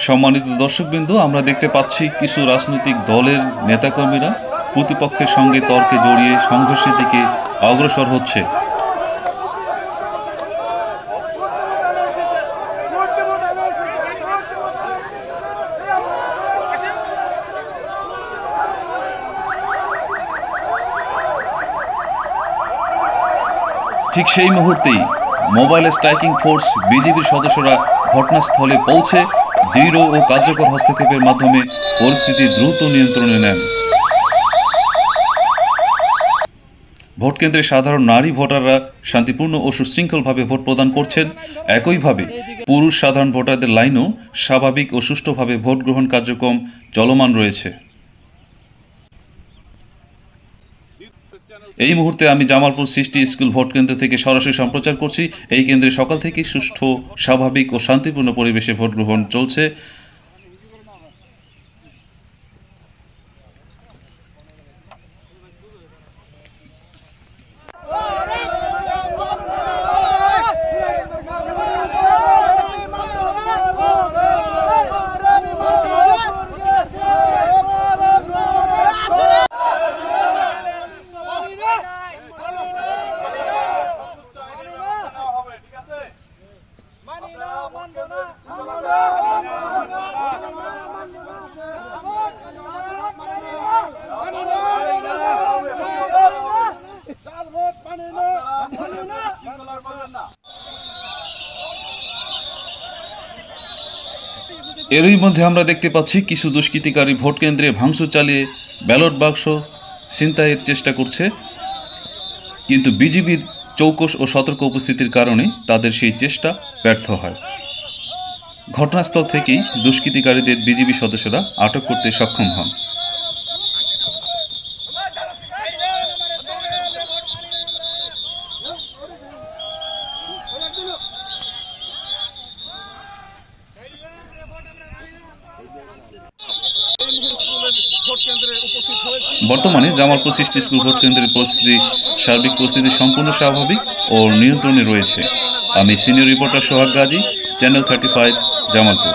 সম্মানিত দর্শকবৃন্দ, আমরা দেখতে পাচ্ছি কিছু রাজনৈতিক দলের নেতাকর্মীরা প্রতিপক্ষের সঙ্গে তর্কে জড়িয়ে সংঘর্ষের দিকে অগ্রসর হচ্ছে। ঠিক সেই মুহূর্তেই মোবাইল স্ট্রাইকিং ফোর্স বিজিবির সদস্যরা ঘটনাস্থলে পৌঁছে দৃঢ় ও কার্যকর হস্তক্ষেপের মাধ্যমে পরিস্থিতি দ্রুত নিয়ন্ত্রণে নেন। ভোটকেন্দ্রে সাধারণ নারী ভোটাররা শান্তিপূর্ণ ও সুশৃঙ্খলভাবে ভোট প্রদান করছেন। একইভাবে পুরুষ সাধারণ ভোটারদের লাইনও স্বাভাবিক ও সুষ্ঠুভাবে ভোট গ্রহণ কার্যক্রম চলমান রয়েছে। এই মুহূর্তে আমি জামালপুর সৃষ্টি স্কুল ভোট কেন্দ্র থেকে সরাসরি সম্প্রচার করছি। এই কেন্দ্রে সকাল থেকেই সুষ্ঠু, স্বাভাবিক ও শান্তিপূর্ণ পরিবেশে ভোট গ্রহণ চলছে। এরই মধ্যে আমরা দেখতে পাচ্ছি কিছু দুষ্কৃতিকারী ভোট কেন্দ্রে ভাঙচুর চালিয়ে ব্যালট বাক্স ছিনতাইয়ের চেষ্টা করছে, কিন্তু বিজিবির চৌকস ও সতর্ক উপস্থিতির কারণে তাদের সেই চেষ্টা ব্যর্থ হয়। ঘটনাস্থল থেকেই দুষ্কৃতিকারীদের বিজিবি সদস্যরা আটক করতে সক্ষম হন। বর্তমানে জামালপুর সৃষ্টি স্কুল ভোট কেন্দ্রের সার্বিক পরিস্থিতি সম্পূর্ণ স্বাভাবিক ও নিয়ন্ত্রণে রয়েছে। আমি senior reporter Sohag Gazi, channel 35, Jamalpur.